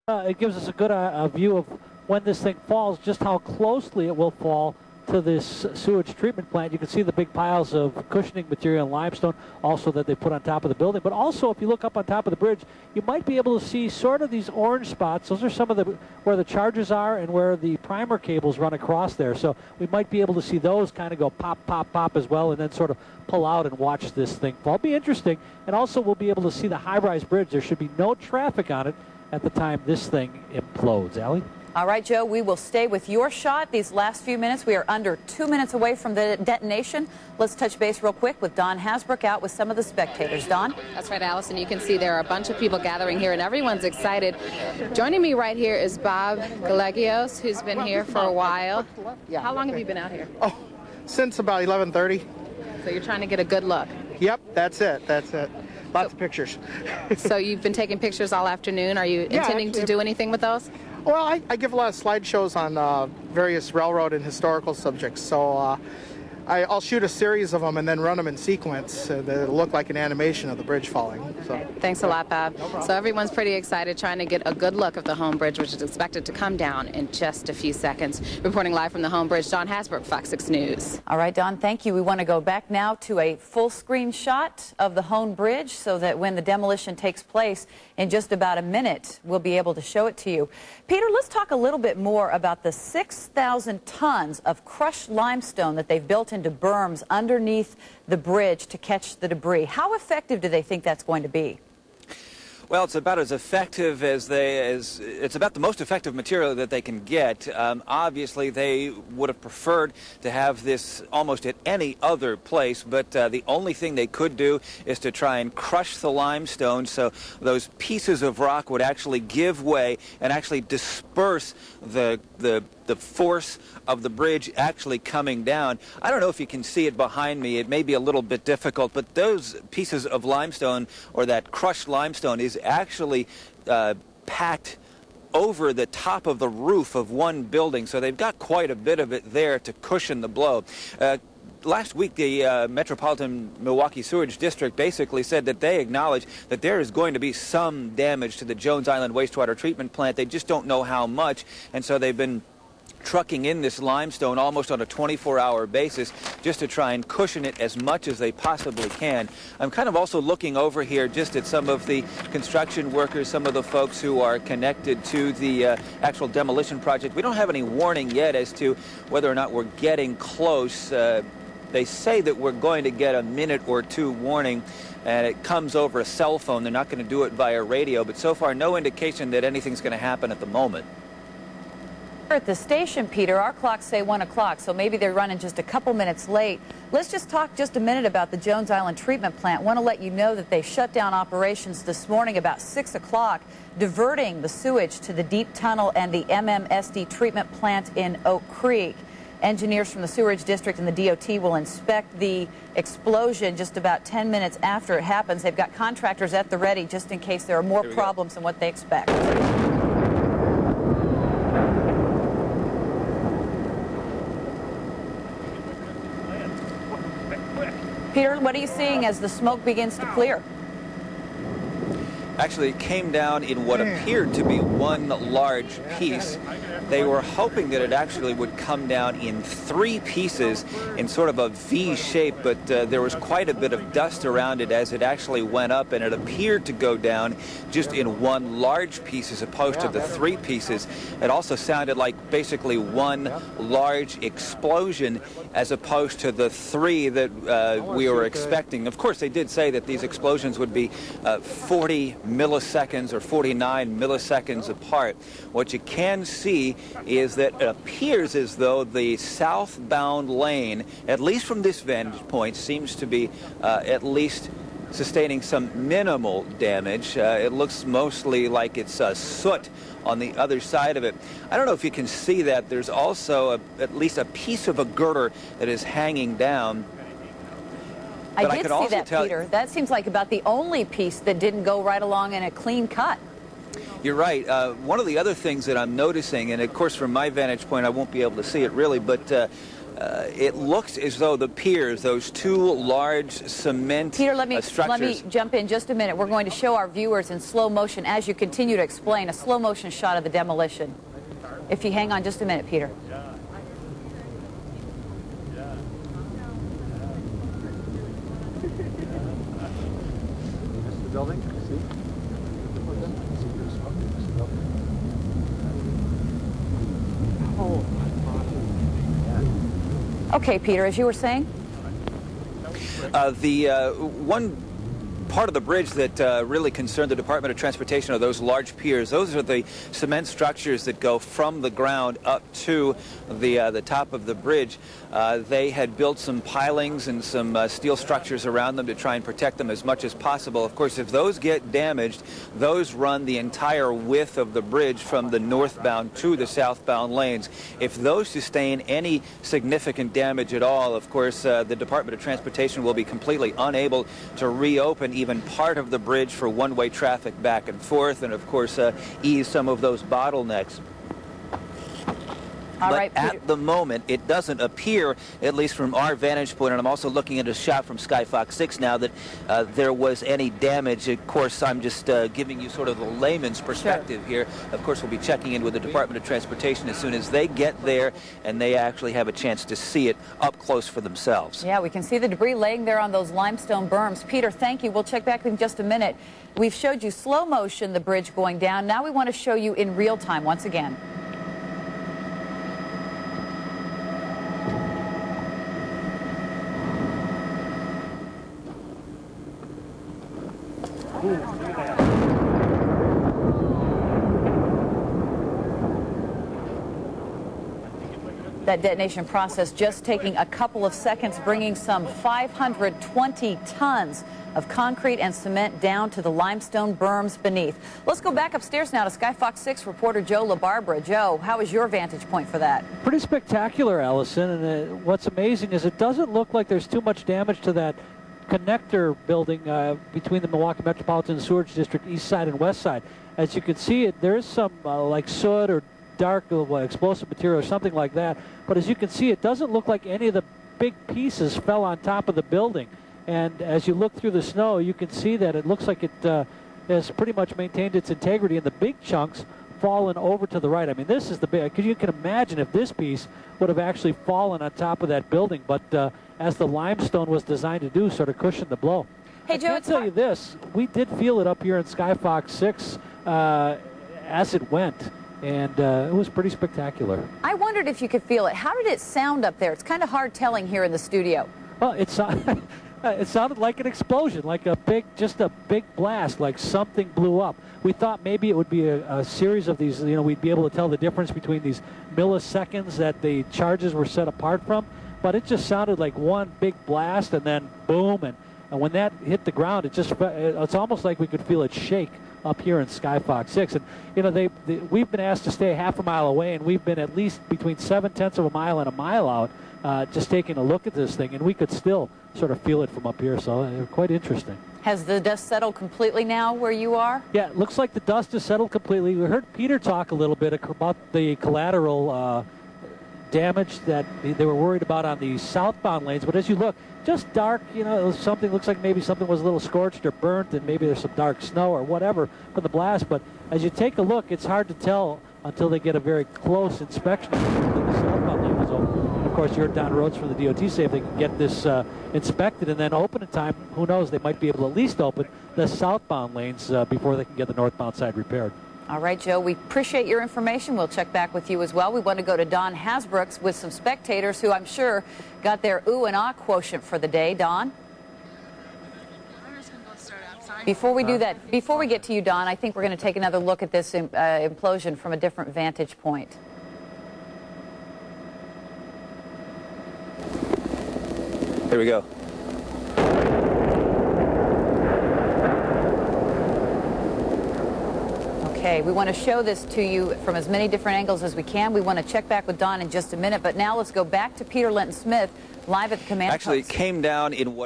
It gives us a good view of when this thing falls, just how closely it will fall to this sewage treatment plant. You can see the big piles of cushioning material and limestone also that they put on top of the building. But also, if you look up on top of the bridge, you might be able to see sort of these orange spots. Those are some of the where the charges are and where the primer cables run across there. So we might be able to see those kind of go pop, pop, pop as well, and then sort of pull out and watch this thing fall. It'll be interesting. And also, we'll be able to see the high-rise bridge. There should be no traffic on it at the time this thing implodes. Allie? All right, Joe, we will stay with your shot these last few minutes. We are under 2 minutes away from the detonation. Let's touch base real quick with Don Hasbrook out with some of the spectators. Don? That's right, Allison. You can see there are a bunch of people gathering here, and everyone's excited. Joining me right here is Bob Galegios, who's been here for a while. How long have you been out here? Oh, since about 11:30. So you're trying to get a good look. Yep, that's it. That's it. Lots of pictures. So you've been taking pictures all afternoon. Are you intending to do anything with those? Well, I give a lot of slideshows on various railroad and historical subjects, so I'll shoot a series of them and then run them in sequence that look like an animation of the bridge falling. So. Thanks a lot, Bob. So everyone's pretty excited trying to get a good look of the Hoan Bridge, which is expected to come down in just a few seconds. Reporting live from the Hoan Bridge, Don Hasbrook, Fox 6 News. All right, Don, thank you. We want to go back now to a full screen shot of the Hoan Bridge so that when the demolition takes place in just about a minute, we'll be able to show it to you. Peter, let's talk a little bit more about the 6,000 tons of crushed limestone that they've built into berms underneath the bridge to catch the debris. How effective do they think that's going to be? Well, it's about as effective it's about the most effective material that they can get. Obviously, they would have preferred to have this almost at any other place, but the only thing they could do is to try and crush the limestone so those pieces of rock would actually give way and actually disperse the force of the bridge actually coming down. I don't know if you can see it behind me. It may be a little bit difficult, but those pieces of limestone, or that crushed limestone, is actually packed over the top of the roof of one building. So they've got quite a bit of it there to cushion the blow. Last week, the Metropolitan Milwaukee Sewerage District basically said that they acknowledge that there is going to be some damage to the Jones Island wastewater treatment plant. They just don't know how much, and so they've been trucking in this limestone almost on a 24-hour basis just to try and cushion it as much as they possibly can. I'm kind of also looking over here just at some of the construction workers, some of the folks who are connected to the actual demolition project. We don't have any warning yet as to whether or not we're getting close. They say that we're going to get a minute or two warning, and it comes over a cell phone. They're not going to do it via radio, but so far no indication that anything's going to happen at the moment. At the station, Peter, our clocks say 1 o'clock, so maybe they're running just a couple minutes late. Let's just talk just a minute about the Jones Island treatment plant. Want to let you know that they shut down operations this morning about 6 o'clock, diverting the sewage to the deep tunnel and the MMSD treatment plant in Oak Creek. Engineers from the Sewerage District and the DOT will inspect the explosion just about 10 minutes after it happens. They've got contractors at the ready just in case there are more problems than what they expect. Peter, what are you seeing as the smoke begins to clear? Actually, it came down in what appeared to be one large piece. They were hoping that it actually would come down in 3 pieces in sort of a V shape, but there was quite a bit of dust around it as it actually went up, and it appeared to go down just in one large piece as opposed to the 3 pieces. It also sounded like basically one large explosion as opposed to the 3 that we were expecting. Of course, they did say that these explosions would be 40 milliseconds or 49 milliseconds apart. What you can see is that it appears as though the southbound lane, at least from this vantage point, seems to be at least sustaining some minimal damage. It looks mostly like it's soot on the other side of it. I don't know if you can see that. There's also at least a piece of a girder that is hanging down. I did see that, Peter. That seems like about the only piece that didn't go right along in a clean cut. You're right. One of the other things that I'm noticing, and of course from my vantage point I won't be able to see it really, but it looks as though the piers, those two large cement Peter, let me structures... jump in just a minute. We're going to show our viewers in slow motion, as you continue to explain, a slow motion shot of the demolition. If you hang on just a minute, Peter. The building, see? Okay, Peter, as you were saying? One part of the bridge that really concerned the Department of Transportation are those large piers. Those are the cement structures that go from the ground up to the top of the bridge. They had built some pilings and some steel structures around them to try and protect them as much as possible. Of course, if those get damaged, those run the entire width of the bridge from the northbound to the southbound lanes. If those sustain any significant damage at all, of course, the Department of Transportation will be completely unable to reopen even part of the bridge for one-way traffic back and forth, and of course ease some of those bottlenecks. All but right, Peter. at the moment, it doesn't appear, at least from our vantage point, and I'm also looking at a shot from Sky Fox 6 now, that there was any damage. Of course, I'm just giving you sort of the layman's perspective here. Of course, we'll be checking in with the Department of Transportation as soon as they get there and they actually have a chance to see it up close for themselves. Yeah, we can see the debris laying there on those limestone berms. Peter, thank you. We'll check back in just a minute. We've showed you slow motion, the bridge going down. Now we want to show you in real time once again. That detonation process just taking a couple of seconds, bringing some 520 tons of concrete and cement down to the limestone berms beneath. Let's go back upstairs now to Sky Fox 6 reporter Joe LaBarbera. Joe, how is your vantage point for that? Pretty spectacular, Allison, and what's amazing is it doesn't look like there's too much damage to that connector building between the Milwaukee Metropolitan Sewerage District east side and west side. As you can see, there is some like soot or dark explosive material or something like that, but as you can see, it doesn't look like any of the big pieces fell on top of the building. And as you look through the snow, you can see that it looks like it has pretty much maintained its integrity, and the big chunks fallen over to the right. I mean, this is the big, because you can imagine if this piece would have actually fallen on top of that building, but as the limestone was designed to do, sort of cushioned the blow. Hey, Joe, I can tell you this, we did feel it up here in Sky Fox 6 as it went. And it was pretty spectacular. I wondered if you could feel it. How did it sound up there? It's kind of hard telling here in the studio. Well, it sounded like an explosion, like just a big blast, like something blew up. We thought maybe it would be a series of these, we'd be able to tell the difference between these milliseconds that the charges were set apart from, but it just sounded like one big blast and then boom, and when that hit the ground, it's almost like we could feel it shake up here in Sky Fox 6. And we've been asked to stay half a mile away, and we've been at least between 7/10 of a mile and a mile out just taking a look at this thing, and we could still sort of feel it from up here, so quite interesting. Has the dust settled completely now where you are? Yeah, it looks like the dust has settled completely. We heard Peter talk a little bit about the collateral damage that they were worried about on the southbound lanes, but as you look, just dark, something looks like maybe something was a little scorched or burnt, and maybe there's some dark snow or whatever from the blast, but as you take a look, it's hard to tell until they get a very close inspection that the southbound lane was open. And of course, you heard Don Rhodes from the DOT say if they can get this inspected and then open in time, who knows, they might be able to at least open the southbound lanes before they can get the northbound side repaired. All right, Joe, we appreciate your information. We'll check back with you as well. We want to go to Don Hasbrooks with some spectators who I'm sure got their ooh and ah quotient for the day. Don? Before we do that, before we get to you, Don, I think we're going to take another look at this implosion from a different vantage point. Here we go. Okay, we want to show this to you from as many different angles as we can. We want to check back with Don in just a minute, but now let's go back to Peter Linton Smith live at the command post. Actually, it came down in what